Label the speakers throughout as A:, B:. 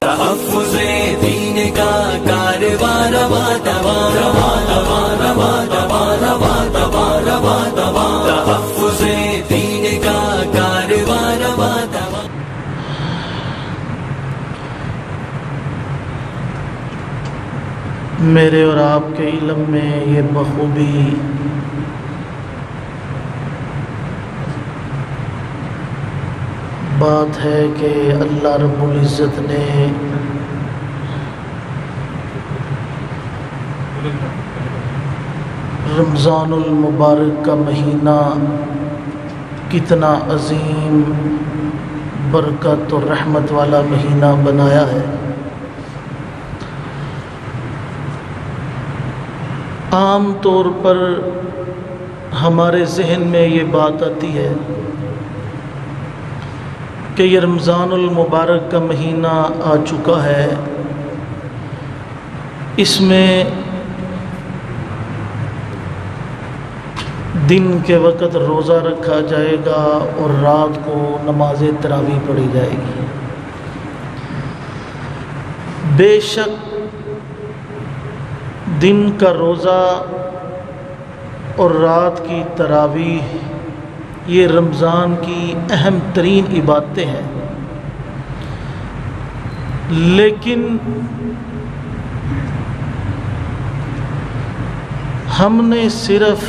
A: تحفظ دین کا کارواں رواں رواں رواں رواں رواں رواں رواں رواں رواں رواں تحفظ دین کا کارواں رواں رواں۔
B: میرے اور آپ کے علم میں یہ بخوبی بات ہے کہ اللہ رب العزت نے رمضان المبارک کا مہینہ کتنا عظیم برکت اور رحمت والا مہینہ بنایا ہے۔ عام طور پر ہمارے ذہن میں یہ بات آتی ہے کہ یہ رمضان المبارک کا مہینہ آ چکا ہے، اس میں دن کے وقت روزہ رکھا جائے گا اور رات کو نماز تراویح پڑھی جائے گی۔ بے شک دن کا روزہ اور رات کی تراویح یہ رمضان کی اہم ترین عبادتیں ہیں، لیکن ہم نے صرف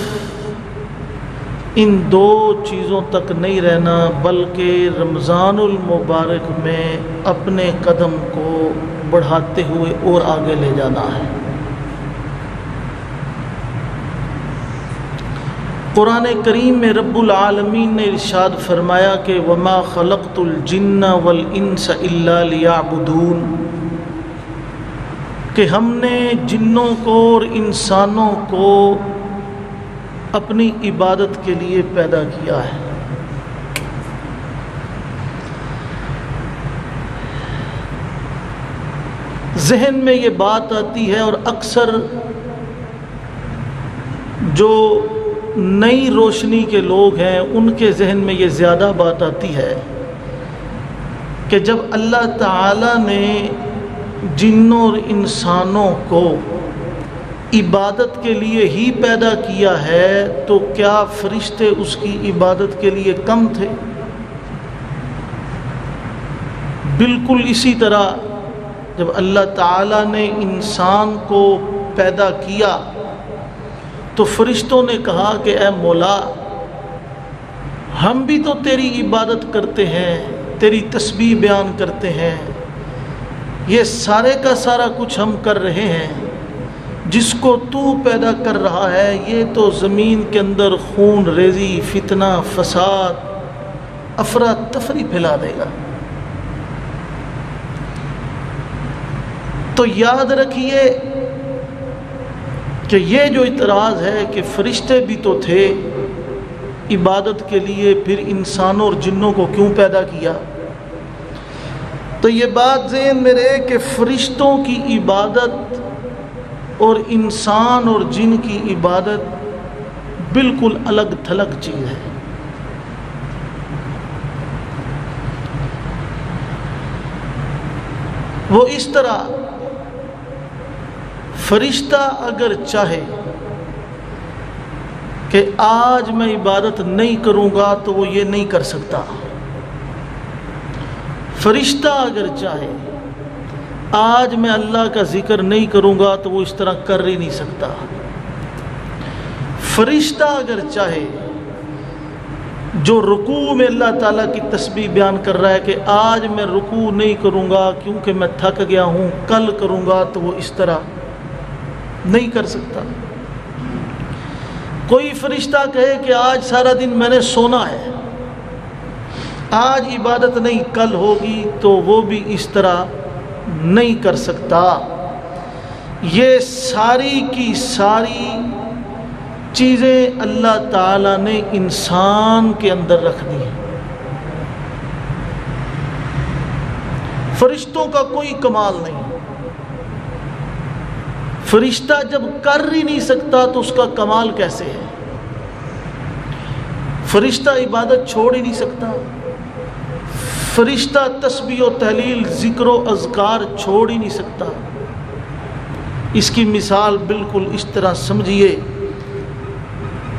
B: ان دو چیزوں تک نہیں رہنا، بلکہ رمضان المبارک میں اپنے قدم کو بڑھاتے ہوئے اور آگے لے جانا ہے۔ قرآن کریم میں رب العالمین نے ارشاد فرمایا کہ وما خلقت الجن والانس الا لیعبدون، کہ ہم نے جنوں کو اور انسانوں کو اپنی عبادت کے لیے پیدا کیا ہے۔ ذہن میں یہ بات آتی ہے اور اکثر جو نئی روشنی کے لوگ ہیں ان کے ذہن میں یہ زیادہ بات آتی ہے کہ جب اللہ تعالیٰ نے جنوں اور انسانوں کو عبادت کے لیے ہی پیدا کیا ہے تو کیا فرشتے اس کی عبادت کے لیے کم تھے؟ بالکل اسی طرح جب اللہ تعالیٰ نے انسان کو پیدا کیا تو فرشتوں نے کہا کہ اے مولا، ہم بھی تو تیری عبادت کرتے ہیں، تیری تسبیح بیان کرتے ہیں، یہ سارے کا سارا کچھ ہم کر رہے ہیں، جس کو تو پیدا کر رہا ہے یہ تو زمین کے اندر خون ریزی، فتنہ، فساد، افراتفری پھیلا دے گا۔ تو یاد رکھیے کہ یہ جو اعتراض ہے کہ فرشتے بھی تو تھے عبادت کے لیے، پھر انسانوں اور جنوں کو کیوں پیدا کیا؟ تو یہ بات ذہن میں رہے کہ فرشتوں کی عبادت اور انسان اور جن کی عبادت بالکل الگ تھلگ چیز ہے۔ وہ اس طرح فرشتہ اگر چاہے کہ آج میں عبادت نہیں کروں گا تو وہ یہ نہیں کر سکتا۔ فرشتہ اگر چاہے آج میں اللہ کا ذکر نہیں کروں گا تو وہ اس طرح کر ہی نہیں سکتا۔ فرشتہ اگر چاہے جو رکوع میں اللہ تعالیٰ کی تسبیح بیان کر رہا ہے کہ آج میں رکوع نہیں کروں گا کیونکہ میں تھک گیا ہوں، کل کروں گا، تو وہ اس طرح نہیں کر سکتا۔ کوئی فرشتہ کہے کہ آج سارا دن میں نے سونا ہے، آج عبادت نہیں کل ہوگی، تو وہ بھی اس طرح نہیں کر سکتا۔ یہ ساری کی ساری چیزیں اللہ تعالیٰ نے انسان کے اندر رکھ دی ہیں۔ فرشتوں کا کوئی کمال نہیں۔ فرشتہ جب کر ہی نہیں سکتا تو اس کا کمال کیسے ہے؟ فرشتہ عبادت چھوڑ ہی نہیں سکتا، فرشتہ تسبیح و تحلیل ذکر و اذکار چھوڑ ہی نہیں سکتا۔ اس کی مثال بالکل اس طرح سمجھیے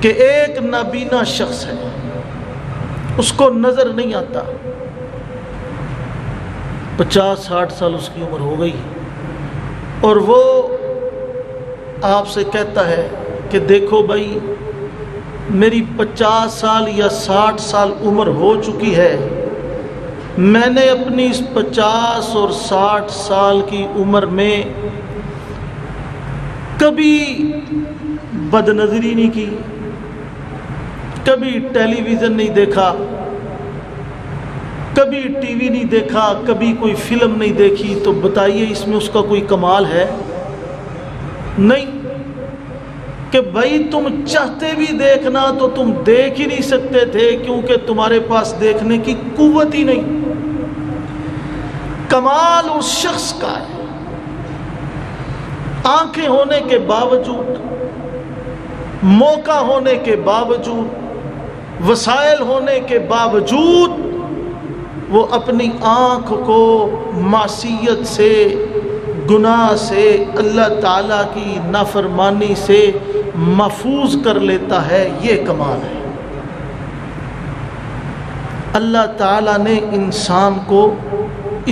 B: کہ ایک نابینا شخص ہے، اس کو نظر نہیں آتا، 50-60 سال اس کی عمر ہو گئی، اور وہ آپ سے کہتا ہے کہ دیکھو بھائی میری 50 سال یا 60 سال عمر ہو چکی ہے، میں نے اپنی اس 50 اور 60 سال کی عمر میں کبھی بد نظری نہیں کی، کبھی ٹیلی ویژن نہیں دیکھا، کبھی ٹی وی نہیں دیکھا، کبھی کوئی فلم نہیں دیکھی، تو بتائیے اس میں اس کا کوئی کمال ہے؟ نہیں، کہ بھائی تم چاہتے بھی دیکھنا تو تم دیکھ ہی نہیں سکتے تھے، کیونکہ تمہارے پاس دیکھنے کی قوت ہی نہیں۔ کمال اس شخص کا ہے، آنکھیں ہونے کے باوجود، موقع ہونے کے باوجود، وسائل ہونے کے باوجود وہ اپنی آنکھ کو معصیت سے، گناہ سے، اللہ تعالیٰ کی نافرمانی سے محفوظ کر لیتا ہے۔ یہ کمال ہے۔ اللہ تعالیٰ نے انسان کو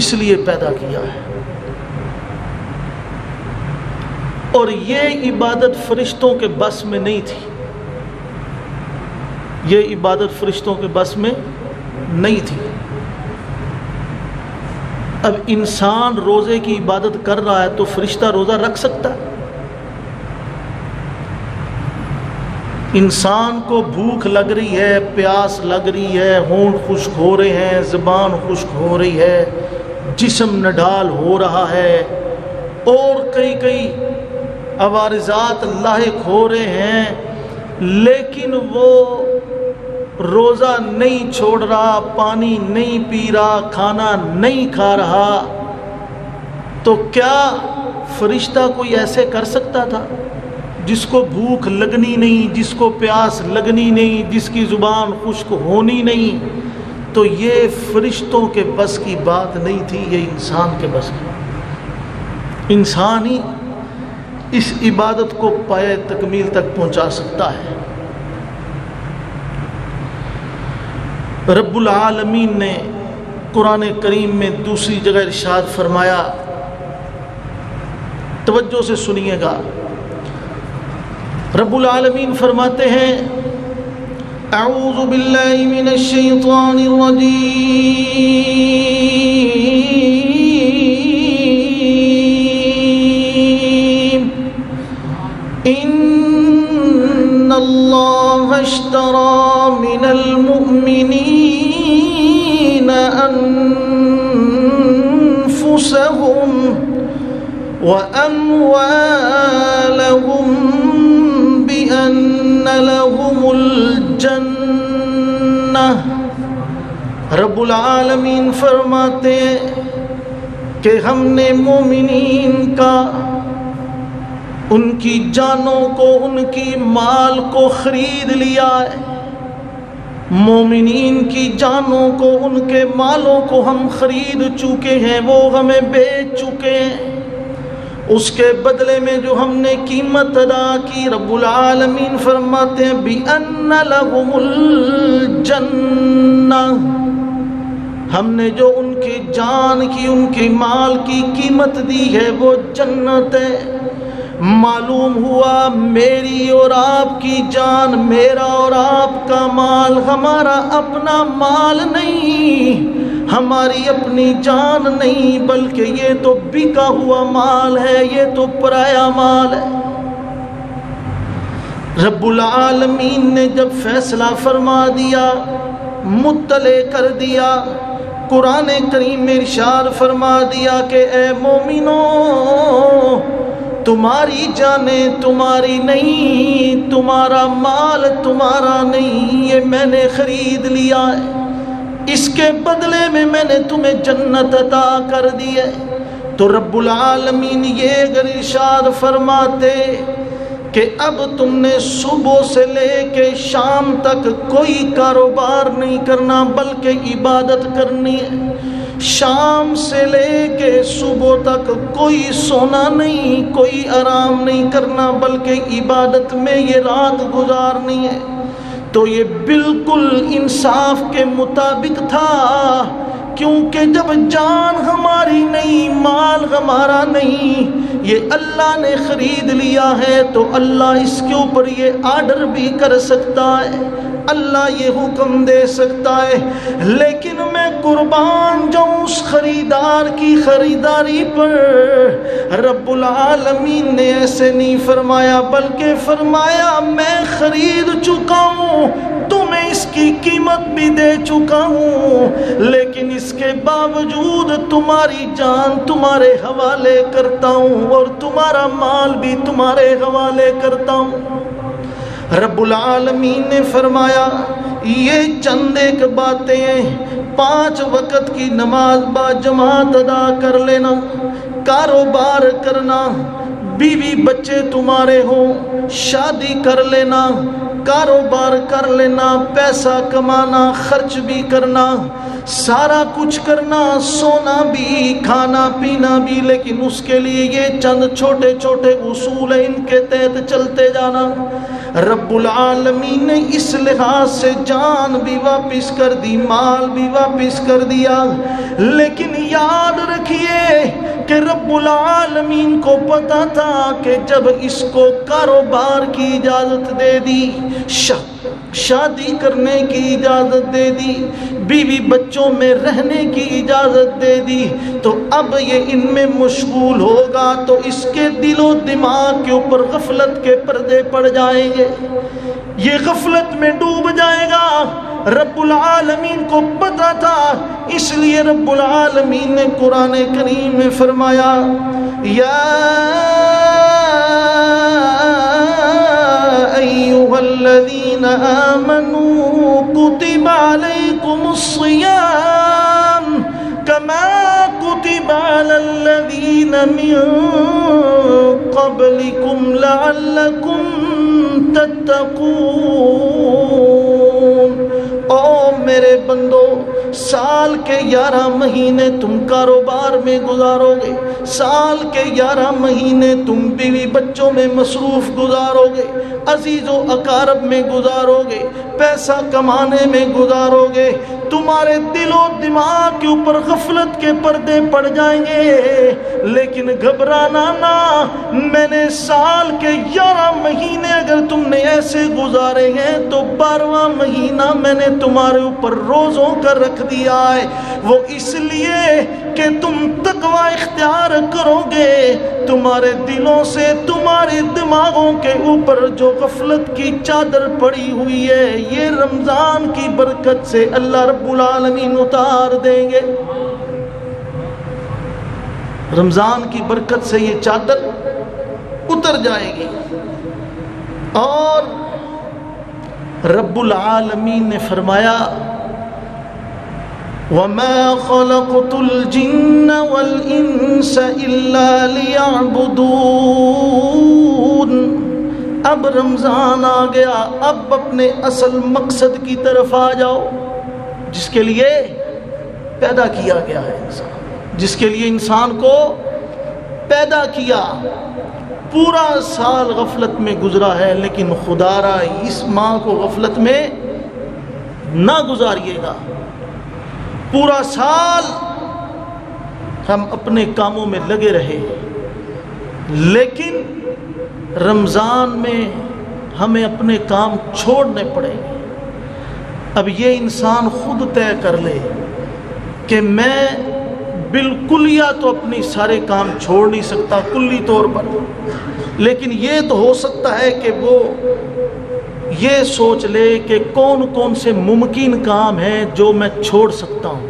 B: اس لیے پیدا کیا ہے، اور یہ عبادت فرشتوں کے بس میں نہیں تھی، یہ عبادت فرشتوں کے بس میں نہیں تھی۔ اب انسان روزے کی عبادت کر رہا ہے تو فرشتہ روزہ رکھ سکتا ہے؟ انسان کو بھوک لگ رہی ہے، پیاس لگ رہی ہے، ہونٹ خشک ہو رہے ہیں، زبان خشک ہو رہی ہے، جسم نڈال ہو رہا ہے، اور کئی عوارضات لاحق ہو رہے ہیں، لیکن وہ روزہ نہیں چھوڑ رہا، پانی نہیں پی رہا، کھانا نہیں کھا رہا، تو کیا فرشتہ کوئی ایسے کر سکتا تھا؟ جس کو بھوک لگنی نہیں، جس کو پیاس لگنی نہیں، جس کی زبان خشک ہونی نہیں، تو یہ فرشتوں کے بس کی بات نہیں تھی، یہ انسان کے بس کی۔ انسان ہی اس عبادت کو پائے تکمیل تک پہنچا سکتا ہے۔ رب العالمین نے قرآن کریم میں دوسری جگہ ارشاد فرمایا، توجہ سے سنیے گا، رب العالمین فرماتے ہیں اعوذ باللہ من الشیطان الرجیم ان اللہ اشتری من المؤمنین انفسهم واموالهم بأن لهم الجنہ۔ رب العالمین فرماتے کہ ہم نے مومنین کا، ان کی جانوں کو، ان کی مال کو خرید لیا ہے، مومنین کی جانوں کو، ان کے مالوں کو ہم خرید چکے ہیں، وہ ہمیں بیچ چکے ہیں، اس کے بدلے میں جو ہم نے قیمت ادا کی، رب العالمین فرماتے ہیں بِأَنَّ لَهُمُ الْجَنَّةِ، ہم نے جو ان کی جان کی، ان کی مال کی قیمت دی ہے وہ جنت ہے۔ معلوم ہوا میری اور آپ کی جان، میرا اور آپ کا مال ہمارا اپنا مال نہیں، ہماری اپنی جان نہیں، بلکہ یہ تو بکا ہوا مال ہے، یہ تو پرایا مال ہے۔ رب العالمین نے جب فیصلہ فرما دیا، مطلع کر دیا، قرآن کریم میں ارشاد فرما دیا کہ اے مومنوں، تمہاری جانیں تمہاری نہیں، تمہارا مال تمہارا نہیں، یہ میں نے خرید لیا ہے، اس کے بدلے میں میں نے تمہیں جنت عطا کر دی ہے۔ تو رب العالمین یہ اگر ارشاد فرماتے کہ اب تم نے صبح سے لے کے شام تک کوئی کاروبار نہیں کرنا بلکہ عبادت کرنی ہے، شام سے لے کے صبح تک کوئی سونا نہیں، کوئی آرام نہیں کرنا بلکہ عبادت میں یہ رات گزارنی ہے۔ تو یہ بالکل انصاف کے مطابق تھا، کیونکہ جب جان ہماری نہیں، مال ہمارا نہیں، یہ اللہ نے خرید لیا ہے تو اللہ اس کے اوپر یہ آرڈر بھی کر سکتا ہے، اللہ یہ حکم دے سکتا ہے، لیکن میں قربان جاؤں اس خریدار کی خریداری پر۔ رب العالمین نے ایسے نہیں فرمایا، بلکہ فرمایا میں خرید چکا ہوں، تمہیں اس کی قیمت بھی دے چکا ہوں، لیکن اس کے باوجود تمہاری جان تمہارے حوالے کرتا ہوں اور تمہارا مال بھی تمہارے حوالے کرتا ہوں۔ رب العالمین نے فرمایا یہ چند ایک باتیں ہیں، 5 وقت کی نماز با جماعت ادا کر لینا، کاروبار کرنا، بیوی بچے تمہارے ہوں، شادی کر لینا، کاروبار کر لینا، پیسہ کمانا، خرچ بھی کرنا، سارا کچھ کرنا، سونا بھی، کھانا پینا بھی، لیکن اس کے لیے یہ چند چھوٹے چھوٹے اصول ہیں، ان کے تحت چلتے جانا۔ رب العالمین نے اس لحاظ سے جان بھی واپس کر دی، مال بھی واپس کر دیا، لیکن یاد رکھیے کہ رب العالمین کو پتا تھا کہ جب اس کو کاروبار کی اجازت دے دی، شادی کرنے کی اجازت دے دی، بیوی بچوں میں رہنے کی اجازت دے دی، تو اب یہ ان میں مشغول ہوگا تو اس کے دل و دماغ کے اوپر غفلت کے پردے پڑ جائیں گے، یہ غفلت میں ڈوب جائے گا۔ رب العالمین کو پتا تھا، اس لیے رب العالمین نے قرآن کریم میں فرمایا یا ایھا الذین آمنوا کتب علیکم الصیام کما کتب علی الذین من قبلکم لعلکم تتقون۔ او میرے بندو، سال کے 11 مہینے تم کاروبار میں گزارو گے، سال کے 11 مہینے تم بیوی بچوں میں مصروف گزارو گے، عزیز و اقارب میں گزارو گے، پیسہ کمانے میں گزارو گے، تمہارے دل و دماغ کے اوپر غفلت کے پردے پڑ جائیں گے، لیکن گھبرانا نہ، میں نے سال کے 11 مہینے اگر تم نے ایسے گزارے ہیں تو 12واں مہینہ میں نے تمہارے اوپر روزوں کا رکھ دیا ہے، وہ اس لیے کہ تم تقوی اختیار کرو گے، تمہارے دلوں سے، تمہارے دماغوں کے اوپر جو غفلت کی چادر پڑی ہوئی ہے یہ رمضان کی برکت سے اللہ رب العالمین اتار دیں گے، رمضان کی برکت سے یہ چادر اتر جائے گی۔ اور رب العالمین نے فرمایا وَمَا خَلَقْتُ الْجِنَّ وَالْإِنسَ إِلَّا لِيَعْبُدُونَ۔ اب رمضان آ گیا، اب اپنے اصل مقصد کی طرف آ جاؤ، جس کے لیے پیدا کیا گیا ہے انسان، جس کے لیے انسان کو پیدا کیا۔ پورا سال غفلت میں گزرا ہے، لیکن خدا را اس ماہ کو غفلت میں نہ گزاریے گا۔ پورا سال ہم اپنے کاموں میں لگے رہے، لیکن رمضان میں ہمیں اپنے کام چھوڑنے پڑیں گے۔ اب یہ انسان خود طے کر لے کہ میں بالکلیہ تو اپنی سارے کام چھوڑ نہیں سکتا کلی طور پر، لیکن یہ تو ہو سکتا ہے کہ وہ یہ سوچ لے کہ کون کون سے ممکن کام ہیں جو میں چھوڑ سکتا ہوں،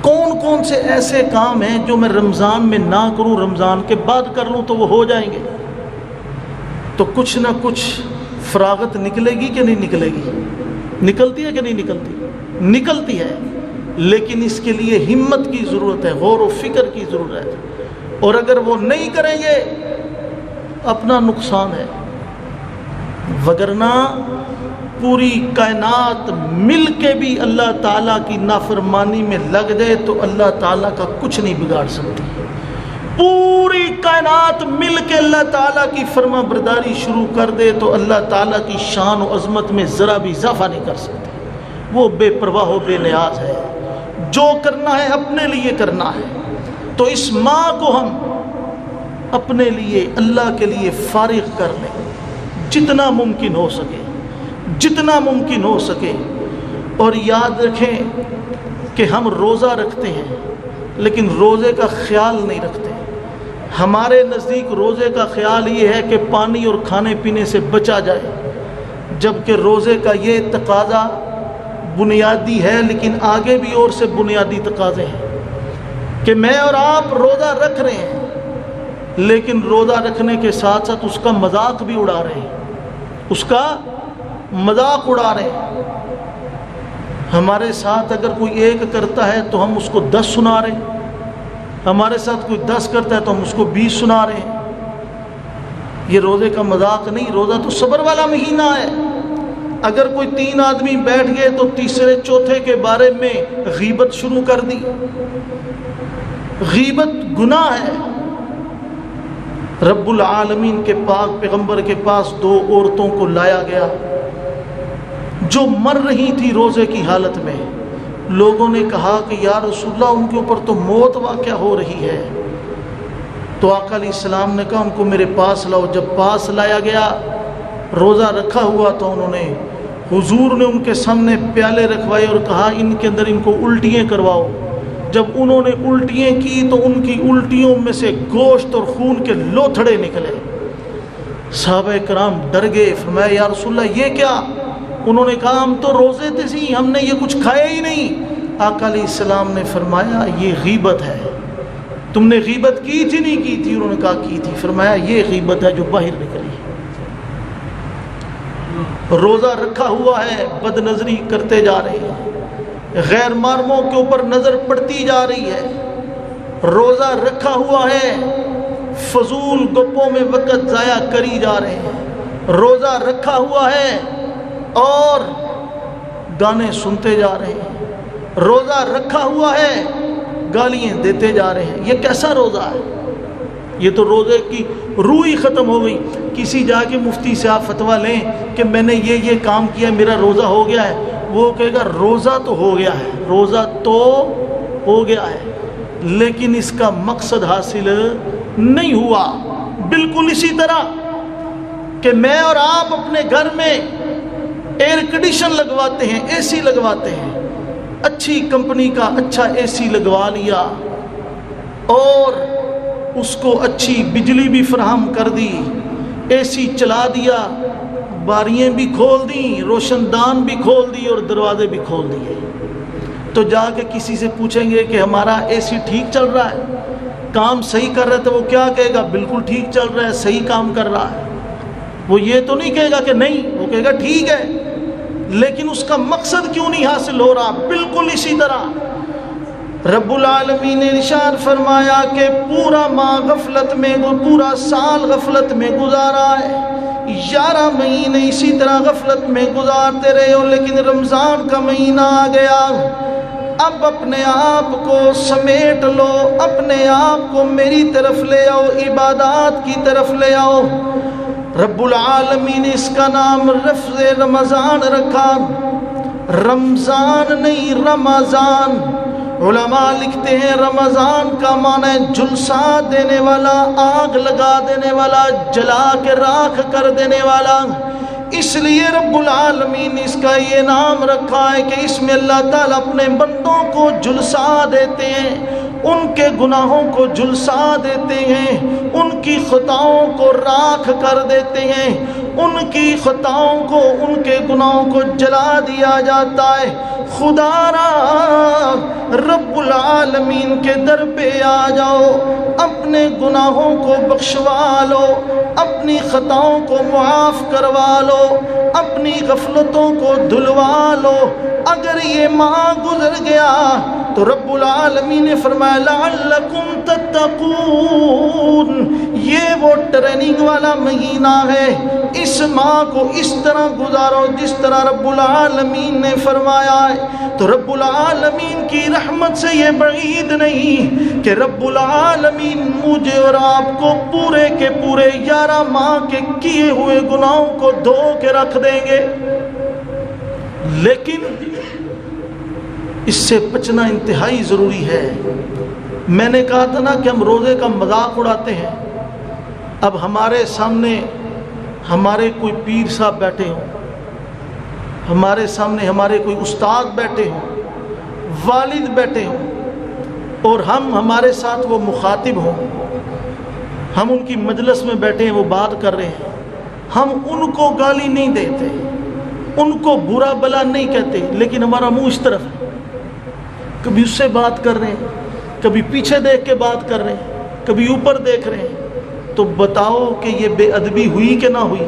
B: کون کون سے ایسے کام ہیں جو میں رمضان میں نہ کروں، رمضان کے بعد کر لوں تو وہ ہو جائیں گے۔ تو کچھ نہ کچھ فراغت نکلے گی کہ نہیں نکلے گی؟ نکلتی ہے کہ نہیں نکلتی؟ نکلتی ہے، لیکن اس کے لیے ہمت کی ضرورت ہے، غور و فکر کی ضرورت ہے، اور اگر وہ نہیں کریں گے اپنا نقصان ہے، وگرنہ پوری کائنات مل کے بھی اللہ تعالیٰ کی نافرمانی میں لگ جائے تو اللہ تعالیٰ کا کچھ نہیں بگاڑ سکتی۔ پوری کائنات مل کے اللہ تعالیٰ کی فرما برداری شروع کر دے تو اللہ تعالیٰ کی شان و عظمت میں ذرا بھی اضافہ نہیں کر سکتے۔ وہ بے پرواہ و بے نیاز ہے، جو کرنا ہے اپنے لیے کرنا ہے۔ تو اس ماہ کو ہم اپنے لیے اللہ کے لیے فارغ کر لیں جتنا ممکن ہو سکے، جتنا ممکن ہو سکے۔ اور یاد رکھیں کہ ہم روزہ رکھتے ہیں لیکن روزے کا خیال نہیں رکھتے۔ ہمارے نزدیک روزے کا خیال یہ ہے کہ پانی اور کھانے پینے سے بچا جائے، جبکہ روزے کا یہ تقاضا بنیادی ہے، لیکن آگے بھی اور سے بنیادی تقاضے ہیں کہ میں اور آپ روزہ رکھ رہے ہیں لیکن روزہ رکھنے کے ساتھ ساتھ اس کا مذاق بھی اڑا رہے ہیں، اس کا مذاق اڑا رہے ہیں۔ ہمارے ساتھ اگر کوئی ایک کرتا ہے تو ہم اس کو 10 سنا رہے ہیں، ہمارے ساتھ کوئی 10 کرتا ہے تو ہم اس کو 20 سنا رہے ہیں۔ یہ روزے کا مذاق نہیں، روزہ تو صبر والا مہینہ ہے۔ اگر کوئی 3 آدمی بیٹھ گئے تو تیسرے چوتھے کے بارے میں غیبت شروع کر دی۔ غیبت گناہ ہے۔ رب العالمین کے پاک پیغمبر کے پاس 2 عورتوں کو لایا گیا جو مر رہی تھی روزے کی حالت میں۔ لوگوں نے کہا کہ یا رسول اللہ ان کے اوپر تو موت واقع ہو رہی ہے۔ تو آقا علیہ السلام نے کہا ان کو میرے پاس لاؤ۔ جب پاس لایا گیا، روزہ رکھا ہوا تو انہوں نے، حضور نے ان کے سامنے پیالے رکھوائے اور کہا ان کے اندر ان کو الٹیاں کرواؤ۔ جب انہوں نے الٹیاں کی تو ان کی الٹیوں میں سے گوشت اور خون کے لوتھڑے نکلے۔ صحابہ کرام ڈر گئے، فرمایا یا رسول اللہ یہ کیا؟ انہوں نے کہا ہم تو روزے تھے سی، ہم نے یہ کچھ کھایا ہی نہیں۔ آقا علیہ السلام نے فرمایا یہ غیبت ہے، تم نے غیبت کی تھی نہیں کی تھی؟ انہوں نے کہا کی تھی۔ فرمایا یہ غیبت ہے جو باہر نکلی۔ روزہ رکھا ہوا ہے، بد نظری کرتے جا رہے ہیں، غیر محرموں کے اوپر نظر پڑتی جا رہی ہے۔ روزہ رکھا ہوا ہے، فضول گپوں میں وقت ضائع کری جا رہے ہیں۔ روزہ رکھا ہوا ہے اور گانے سنتے جا رہے ہیں۔ روزہ رکھا ہوا ہے، گالیاں دیتے جا رہے ہیں۔ یہ کیسا روزہ ہے؟ یہ تو روزے کی روح ہی ختم ہو گئی۔ کسی جا کے مفتی سے آپ فتویٰ لیں کہ میں نے یہ کام کیا میرا روزہ ہو گیا ہے، وہ کہے گا روزہ تو ہو گیا ہے، روزہ تو ہو گیا ہے، لیکن اس کا مقصد حاصل نہیں ہوا۔ بالکل اسی طرح کہ میں اور آپ اپنے گھر میں ایئر کنڈیشن لگواتے ہیں، اے سی لگواتے ہیں، اچھی کمپنی کا اچھا اے سی لگوا لیا اور اس کو اچھی بجلی بھی فراہم کر دی، اے سی چلا دیا، باریاں بھی کھول دیں، روشن دان بھی کھول دی اور دروازے بھی کھول دیے۔ تو جا کے کسی سے پوچھیں گے کہ ہمارا اے سی ٹھیک چل رہا ہے، کام صحیح کر رہے تھے، وہ کیا کہے گا؟ بالکل ٹھیک چل رہا ہے، صحیح کام کر رہا ہے۔ وہ یہ تو نہیں کہے گا کہ نہیں، وہ کہے گا ٹھیک ہے، لیکن اس کا مقصد کیوں نہیں حاصل ہو رہا؟ بالکل اسی طرح رب العالمین نے ارشاد فرمایا کہ پورا ماہ غفلت میں، پورا سال غفلت میں گزارا ہے، 11 مہینے اسی طرح غفلت میں گزارتے رہے ہو، لیکن رمضان کا مہینہ آ گیا، اب اپنے آپ کو سمیٹ لو، اپنے آپ کو میری طرف لے آؤ، عبادات کی طرف لے آؤ۔ رب العالمین نے اس کا نام لفظ رمضان رکھا، رمضان نہیں رمضان۔ علماء لکھتے ہیں رمضان کا معنی ہے جھلسا دینے والا، آگ لگا دینے والا، جلا کے راکھ کر دینے والا۔ اس لیے رب العالمین نے اس کا یہ نام رکھا ہے کہ اس میں اللہ تعالیٰ اپنے بندوں کو جھلسا دیتے ہیں، ان کے گناہوں کو جھلسا دیتے ہیں، ان کی خطاؤں کو راکھ کر دیتے ہیں، ان کی خطاؤں کو، ان کے گناہوں کو جلا دیا جاتا ہے۔ خدا را رب العالمین کے در پہ آ جاؤ، اپنے گناہوں کو بخشوا لو، اپنی خطاؤں کو معاف کروا لو، اپنی غفلتوں کو دھلوا لو، اگر یہ ماہ گزر گیا تو رب العالمین نے فرمایا لعلکم تتقون، یہ وہ ٹریننگ والا مہینہ ہے، اس ماہ کو اس طرح گزارو جس طرح رب العالمین نے فرمایا ہے۔ تو رب العالمین کی رحمت سے یہ بعید نہیں کہ رب العالمین مجھے اور آپ کو پورے کے پورے 11 ماہ کے کیے ہوئے گناہوں کو دھو کے رکھ دیں گے، لیکن اس سے بچنا انتہائی ضروری ہے۔ میں نے کہا تھا نا کہ ہم روزے کا مذاق اڑاتے ہیں۔ اب ہمارے سامنے ہمارے کوئی پیر صاحب بیٹھے ہوں، ہمارے سامنے ہمارے کوئی استاد بیٹھے ہوں، والد بیٹھے ہوں، اور ہمارے ساتھ وہ مخاطب ہوں، ہم ان کی مجلس میں بیٹھے ہیں، وہ بات کر رہے ہیں، ہم ان کو گالی نہیں دیتے، ان کو برا بلا نہیں کہتے، لیکن ہمارا منہ اس طرف ہے، کبھی اس سے بات کر رہے ہیں، کبھی پیچھے دیکھ کے بات کر رہے ہیں، کبھی اوپر دیکھ رہے ہیں۔ تو بتاؤ کہ یہ بے ادبی ہوئی کہ نہ ہوئی؟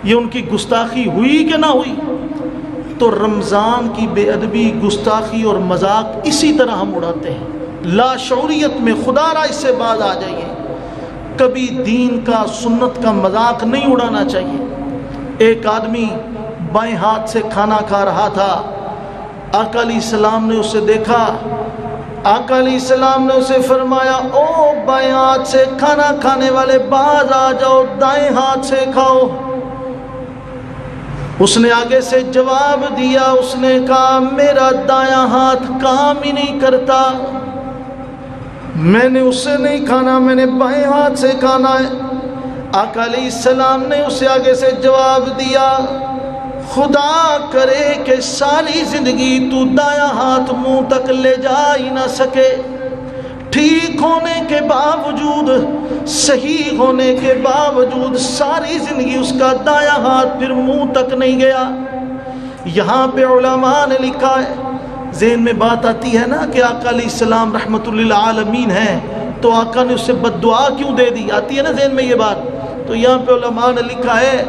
B: یہ ان کی گستاخی ہوئی کہ نہ ہوئی؟ تو رمضان کی بے ادبی، گستاخی اور مذاق اسی طرح ہم اڑاتے ہیں لا شعوریت میں۔ خدا را اس سے باز آ جائیے، کبھی دین کا، سنت کا مذاق نہیں اڑانا چاہیے۔ ایک آدمی بائیں ہاتھ سے کھانا کھا رہا تھا، آقا علیہ السلام نے اسے دیکھا، آقا علیہ السلام نے اسے فرمایا او بائیں ہاتھ سے کھانا کھانے والے باز آ جاؤ، دائیں ہاتھ سے کھاؤ۔ اس نے آگے سے جواب دیا، اس نے کہا میرا دایاں ہاتھ کام ہی نہیں کرتا، میں نے اس سے نہیں کھانا، میں نے بائیں ہاتھ سے کھانا ہے۔ آقا علیہ السلام نے اسے آگے سے جواب دیا، خدا کرے کہ ساری زندگی تو دایاں ہاتھ منہ تک لے جا ہی نہ سکے، ٹھیک ہونے کے باوجود، صحیح ہونے کے باوجود ساری زندگی اس کا دایاں ہاتھ پھر منہ تک نہیں گیا۔ یہاں پہ علماء نے لکھا ہے، ذہن میں بات آتی ہے نا کہ آقا علیہ السلام رحمت للعالمین ہیں، تو آقا نے اسے بد دعا کیوں دے دی؟ آتی ہے نا ذہن میں یہ بات۔ تو یہاں پہ علماء نے لکھا ہے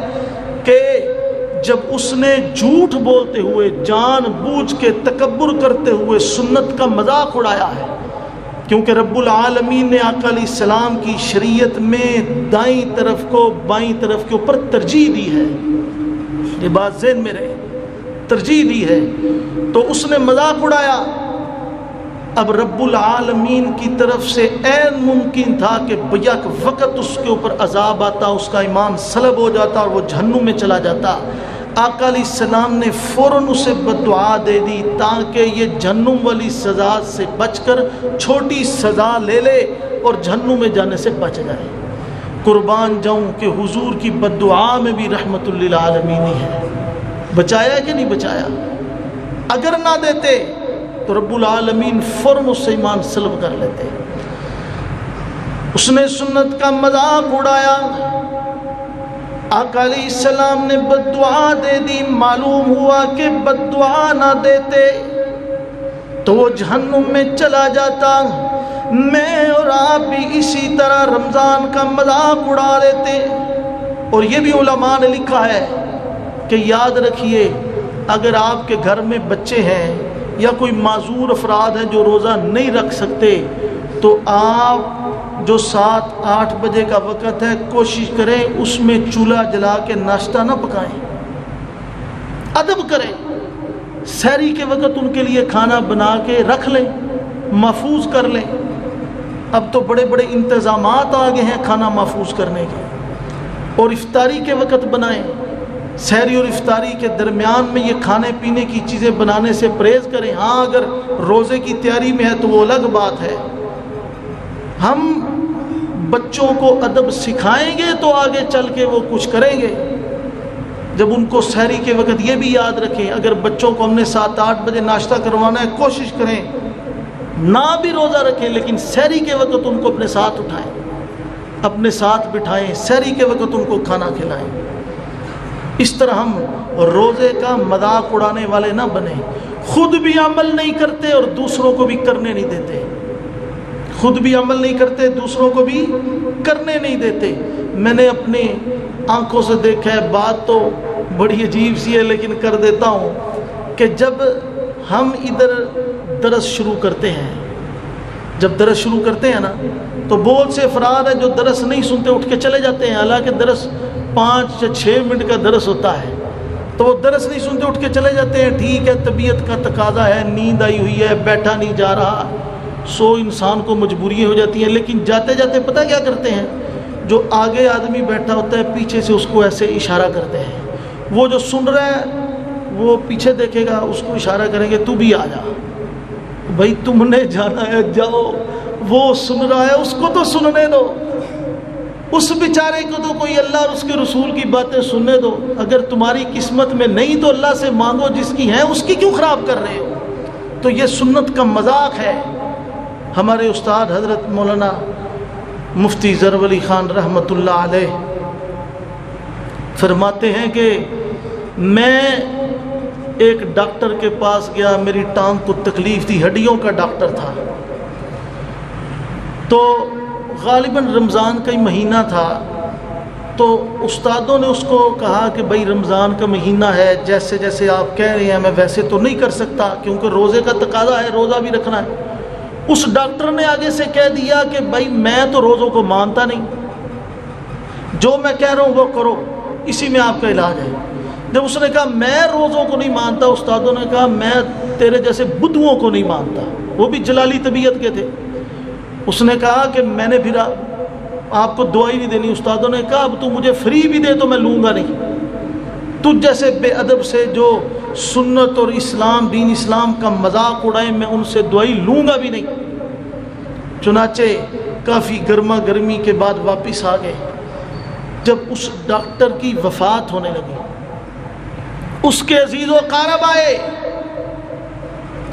B: کہ جب اس نے جھوٹ بولتے ہوئے، جان بوجھ کے تکبر کرتے ہوئے سنت کا مذاق اڑایا ہے، کیونکہ رب العالمین نے آقا علیہ السلام کی شریعت میں دائیں طرف کو بائیں طرف کے اوپر ترجیح دی ہے، یہ بات ذہن میں رہے، ترجیح دی ہے، تو اس نے مذاق اڑایا۔ اب رب العالمین کی طرف سے عین ممکن تھا کہ بیک وقت اس کے اوپر عذاب آتا، اس کا ایمان سلب ہو جاتا اور وہ جہنم میں چلا جاتا۔ آقا علیہ السلام نے فوراً اسے بد دعا دے دی تاکہ یہ جہنم والی سزا سے بچ کر چھوٹی سزا لے لے اور جہنم میں جانے سے بچ جائے۔ قربان جاؤں کہ حضور کی بد دعا میں بھی رحمت للعالمین ہی ہے۔ بچایا کہ نہیں بچایا؟ اگر نہ دیتے تو رب العالمین فوراً اس سے ایمان سلب کر لیتے۔ اس نے سنت کا مذاق اڑایا، آقا علیہ السلام نے بد دعا دے دی، معلوم ہوا کہ بد دعا نہ دیتے تو وہ جہنم میں چلا جاتا۔ میں اور آپ بھی اسی طرح رمضان کا مذاق اڑا لیتے۔ اور یہ بھی علماء نے لکھا ہے کہ یاد رکھیے، اگر آپ کے گھر میں بچے ہیں یا کوئی معذور افراد ہیں جو روزہ نہیں رکھ سکتے، تو آپ جو 7-8 بجے کا وقت ہے کوشش کریں اس میں چولہا جلا کے ناشتہ نہ پکائیں، ادب کریں، سحری کے وقت ان کے لیے کھانا بنا کے رکھ لیں، محفوظ کر لیں۔ اب تو بڑے بڑے انتظامات آ گئے ہیں کھانا محفوظ کرنے کے، اور افطاری کے وقت بنائیں، سحری اور افطاری کے درمیان میں یہ کھانے پینے کی چیزیں بنانے سے پرہیز کریں۔ ہاں اگر روزے کی تیاری میں ہے تو وہ الگ بات ہے۔ ہم بچوں کو ادب سکھائیں گے تو آگے چل کے وہ کچھ کریں گے۔ جب ان کو سحری کے وقت یہ بھی یاد رکھیں، اگر بچوں کو ہم نے 7-8 بجے ناشتہ کروانا ہے، کوشش کریں نہ بھی روزہ رکھیں لیکن سحری کے وقت ان کو اپنے ساتھ اٹھائیں، اپنے ساتھ بٹھائیں، سحری کے وقت ان کو کھانا کھلائیں۔ اس طرح ہم روزے کا مذاق اڑانے والے نہ بنیں، خود بھی عمل نہیں کرتے اور دوسروں کو بھی کرنے نہیں دیتے، خود بھی عمل نہیں کرتے، دوسروں کو بھی کرنے نہیں دیتے۔ میں نے اپنی آنکھوں سے دیکھا ہے، بات تو بڑی عجیب سی ہے لیکن کر دیتا ہوں کہ جب ہم ادھر درس شروع کرتے ہیں، جب درس شروع کرتے ہیں نا تو بہت سے افراد ہیں جو درس نہیں سنتے، اٹھ کے چلے جاتے ہیں، حالانکہ درس 5 یا 6 منٹ کا درس ہوتا ہے، تو وہ درس نہیں سنتے، اٹھ کے چلے جاتے ہیں۔ ٹھیک ہے، طبیعت کا تقاضا ہے، نیند آئی ہوئی ہے، بیٹھا نہیں جا رہا، سو انسان کو مجبوریاں ہو جاتی ہیں، لیکن جاتے جاتے پتہ کیا کرتے ہیں، جو آگے آدمی بیٹھا ہوتا ہے پیچھے سے اس کو ایسے اشارہ کرتے ہیں، وہ جو سن رہا ہے وہ پیچھے دیکھے گا، اس کو اشارہ کریں گے تو بھی آ جا، بھائی تم نے جانا ہے جاؤ، وہ سن رہا ہے اس کو تو سننے دو، اس بیچارے کو تو کوئی اللہ اور اس کے رسول کی باتیں سننے دو، اگر تمہاری قسمت میں نہیں تو اللہ سے مانگو، جس کی ہیں اس کی کیوں خراب کر رہے ہو؟ تو یہ سنت کا مذاق ہے۔ ہمارے استاد حضرت مولانا مفتی ظفر علی خان رحمۃ اللہ علیہ فرماتے ہیں کہ میں ایک ڈاکٹر کے پاس گیا، میری ٹانگ کو تکلیف تھی، ہڈیوں کا ڈاکٹر تھا، تو غالباً رمضان کا ہی مہینہ تھا، تو استادوں نے اس کو کہا کہ بھائی رمضان کا مہینہ ہے، جیسے جیسے آپ کہہ رہے ہیں میں ویسے تو نہیں کر سکتا کیونکہ روزے کا تقاضا ہے، روزہ بھی رکھنا ہے۔ اس ڈاکٹر نے آگے سے کہہ دیا کہ بھائی میں تو روزوں کو مانتا نہیں، جو میں کہہ رہا ہوں وہ کرو، اسی میں آپ کا علاج ہے۔ جب اس نے کہا میں روزوں کو نہیں مانتا، استادوں نے کہا میں تیرے جیسے بدوؤں کو نہیں مانتا، وہ بھی جلالی طبیعت کے تھے۔ اس نے کہا کہ میں نے پھر آپ کو دعائی نہیں دینی۔ استادوں نے کہا اب تو مجھے فری بھی دے تو میں لوں گا نہیں، تجھ جیسے بے ادب سے جو سنت اور اسلام، دین اسلام کا مذاق اڑائے، میں ان سے دعائی لوں گا بھی نہیں۔ چنانچہ کافی گرما گرمی کے بعد واپس آ گئے۔ جب اس ڈاکٹر کی وفات ہونے لگی، اس کے عزیز و اقارب آئے،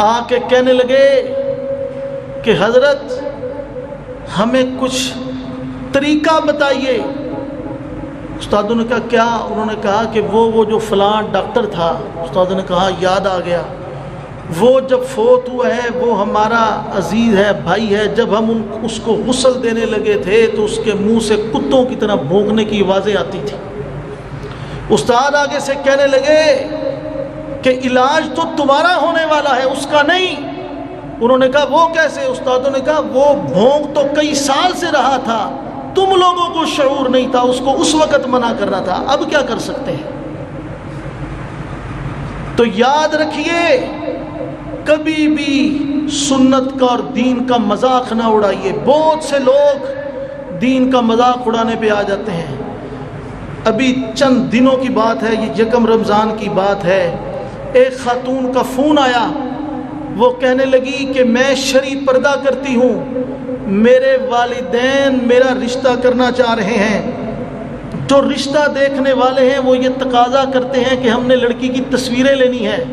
B: آ کے کہنے لگے کہ حضرت ہمیں کچھ طریقہ بتائیے۔ استادوں نے کہا کیا؟ انہوں نے کہا کہ وہ جو فلاں ڈاکٹر تھا، استادوں نے کہا یاد آ گیا، وہ جب فوت ہوا ہے وہ ہمارا عزیز ہے، بھائی ہے، جب ہم اس کو غسل دینے لگے تھے تو اس کے منہ سے کتوں کی طرح بھونکنے کی آوازیں آتی تھی۔ استاد آگے سے کہنے لگے کہ علاج تو تمہارا ہونے والا ہے، اس کا نہیں۔ انہوں نے کہا وہ کیسے؟ استادوں نے کہا وہ بھونک تو کئی سال سے رہا تھا، تم لوگوں کو شعور نہیں تھا، اس کو اس وقت منع کرنا تھا، اب کیا کر سکتے ہیں؟ تو یاد رکھیے کبھی بھی سنت کا اور دین کا مذاق نہ اڑائیے۔ بہت سے لوگ دین کا مذاق اڑانے پہ آ جاتے ہیں۔ ابھی چند دنوں کی بات ہے، یہ یکم رمضان کی بات ہے، ایک خاتون کا فون آیا، وہ کہنے لگی کہ میں شرعی پردہ کرتی ہوں، میرے والدین میرا رشتہ کرنا چاہ رہے ہیں، جو رشتہ دیکھنے والے ہیں وہ یہ تقاضا کرتے ہیں کہ ہم نے لڑکی کی تصویریں لینی ہیں،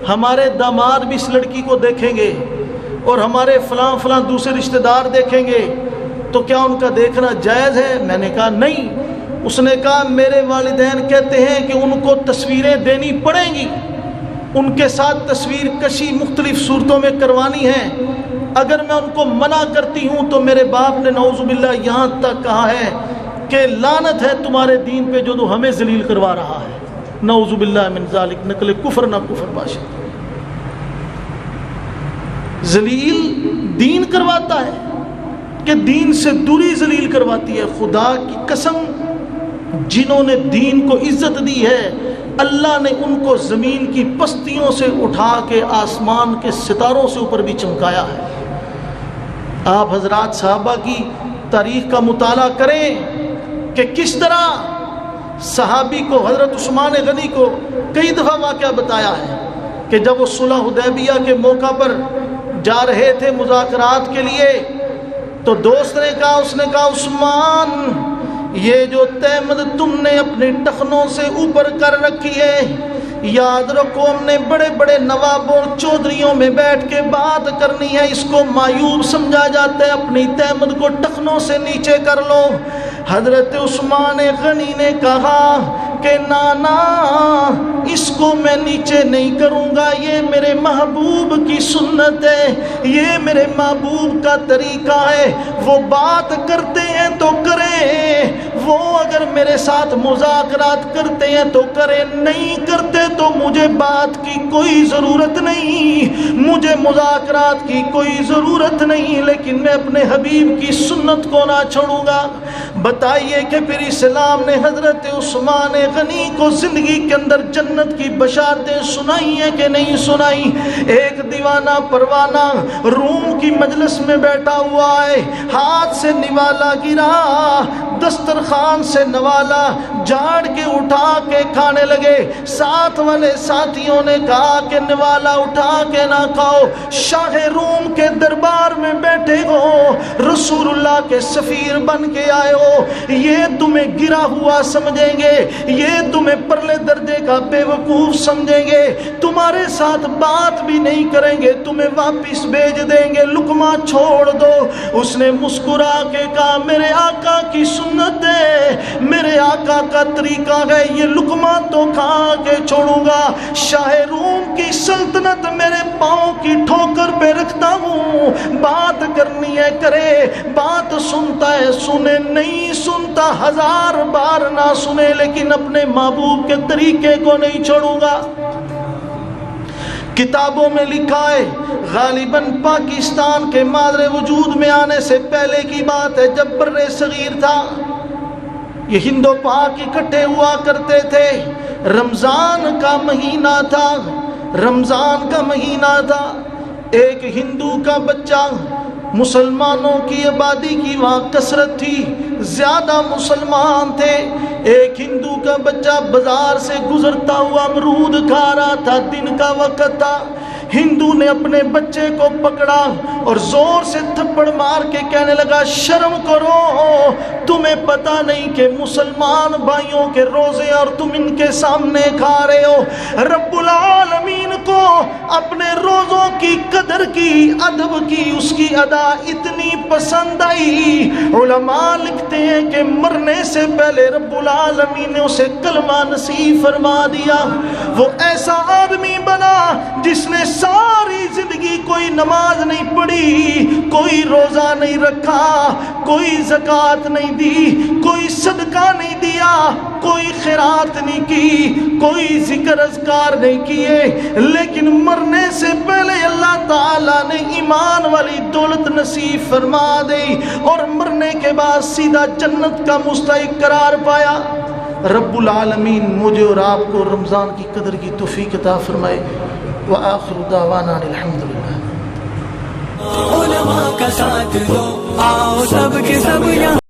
B: ہمارے داماد بھی اس لڑکی کو دیکھیں گے اور ہمارے فلاں فلاں دوسرے رشتہ دار دیکھیں گے، تو کیا ان کا دیکھنا جائز ہے؟ میں نے کہا نہیں۔ اس نے کہا میرے والدین کہتے ہیں کہ ان کو تصویریں دینی پڑیں گی، ان کے ساتھ تصویر کشی مختلف صورتوں میں کروانی ہے، اگر میں ان کو منع کرتی ہوں تو میرے باپ نے نعوذ باللہ یہاں تک کہا ہے کہ لعنت ہے تمہارے دین پہ جو تو ہمیں ذلیل کروا رہا ہے، نعوذ باللہ من ذالک، نقل کفر نہ کفر باشد، ذلیل دین کرواتا ہے کہ دین سے دوری ذلیل کرواتی ہے۔ خدا کی قسم جنہوں نے دین کو عزت دی ہے، اللہ نے ان کو زمین کی پستیوں سے اٹھا کے آسمان کے ستاروں سے اوپر بھی چمکایا ہے۔ آپ حضرات صحابہ کی تاریخ کا مطالعہ کریں کہ کس طرح صحابی کو، حضرت عثمان غنی کو کئی دفعہ واقعہ بتایا ہے کہ جب وہ صلح حدیبیہ کے موقع پر جا رہے تھے مذاکرات کے لیے، تو دوست نے کہا، اس نے کہا عثمان یہ جو تہمت تم نے اپنے ٹخنوں سے اوپر کر رکھی ہے، یاد رکھو ہم نے بڑے بڑے نوابوں چودھریوں میں بیٹھ کے بات کرنی ہے، اس کو معیوب سمجھا جاتا ہے، اپنی تہمت کو ٹخنوں سے نیچے کر لو۔ حضرت عثمان غنی نے کہا کہ نانا اس کو میں نیچے نہیں کروں گا، یہ میرے محبوب کی سنت ہے، یہ میرے محبوب کا طریقہ ہے، وہ بات کرتے ہیں تو کریں، وہ اگر میرے ساتھ مذاکرات کرتے ہیں تو کریں، نہیں کرتے تو مجھے بات کی کوئی ضرورت نہیں، مجھے مذاکرات کی کوئی ضرورت نہیں، لیکن میں اپنے حبیب کی سنت کو نہ چھوڑوں گا۔ بتائیے کہ پھر اسلام نے حضرت عثمان غنی کو زندگی کے اندر جنت کی بشارتیں سنائی ہیں کہ نہیں سنائی؟ ایک دیوانہ پروانہ روم کی مجلس میں بیٹھا ہوا ہے، ہاتھ سے نوالا گرا، دسترخوان سے نوالا جھاڑ کے اٹھا کے کھانے لگے۔ ساتھ والے ساتھیوں نے کہا کہ نوالا اٹھا کے نہ کھاؤ، شاہ روم کے دربار میں بیٹھے ہو، رسول اللہ کے سفیر بن کے آئے ہو، یہ تمہیں گرا ہوا سمجھیں گے، یہ تمہیں پرلے درجے کا بے وقوف سمجھیں گے، تمہارے ساتھ بات بھی نہیں کریں گے، تمہیں واپس بھیج دیں گے، لقمہ چھوڑ دو۔ اس نے مسکرا کے کہا میرے آقا کی سنت ہے، میرے آقا کا طریقہ ہے، یہ لقمہ تو کھا کے چھوڑوں گا، شاہ روم کی سلطنت میرے پاؤں کی ٹھوکر پہ رکھتا ہوں، بات کرنی ہے کرے، بات سنتا ہے سنے، نہیں سنتا ہزار بار نہ سنے، لیکن اپنے محبوب کے طریقے کو نہیں چھوڑوں گا۔ کتابوں میں لکھا ہے، غالباً پاکستان کے مادر وجود میں آنے سے پہلے کی بات ہے، جب بر صغیر تھا، یہ ہند و پاک اکٹھے ہوا کرتے تھے، رمضان کا مہینہ تھا، رمضان کا مہینہ تھا، ایک ہندو کا بچہ، مسلمانوں کی آبادی کی وہاں کثرت تھی، زیادہ مسلمان تھے، ایک ہندو کا بچہ بازار سے گزرتا ہوا امرود کھا رہا تھا، دن کا وقت تھا، ہندو نے اپنے بچے کو پکڑا اور زور سے تھپڑ مار کے کہنے لگا شرم کرو، تمہیں پتہ نہیں کہ مسلمان بھائیوں کے روزے اور تم ان کے سامنے کھا رہے ہو۔ رب العالمین کو اپنے روزوں کی قدر کی، ادب کی، اس کی ادا اتنی پسند آئی، علماء لکھتے ہیں کہ مرنے سے پہلے رب العالمین نے اسے کلمہ نصیب فرما دیا۔ وہ ایسا آدمی بنا جس نے ساری زندگی کوئی نماز نہیں پڑھی، کوئی روزہ نہیں رکھا، کوئی زکوٰۃ نہیں دی، کوئی صدقہ نہیں دیا، کوئی خیرات نہیں کی، کوئی ذکر اذکار نہیں کیے، لیکن مرنے سے پہلے اللہ تعالیٰ نے ایمان والی دولت نصیب فرما دی اور مرنے کے بعد سیدھا جنت کا مستحق قرار پایا۔ رب العالمین مجھے اور آپ کو رمضان کی قدر کی توفیق عطا فرمائے۔ وآخر دعوانا الحمدللہ۔
A: علماء کا ساتھ دو، آؤ سب کے سب یہاں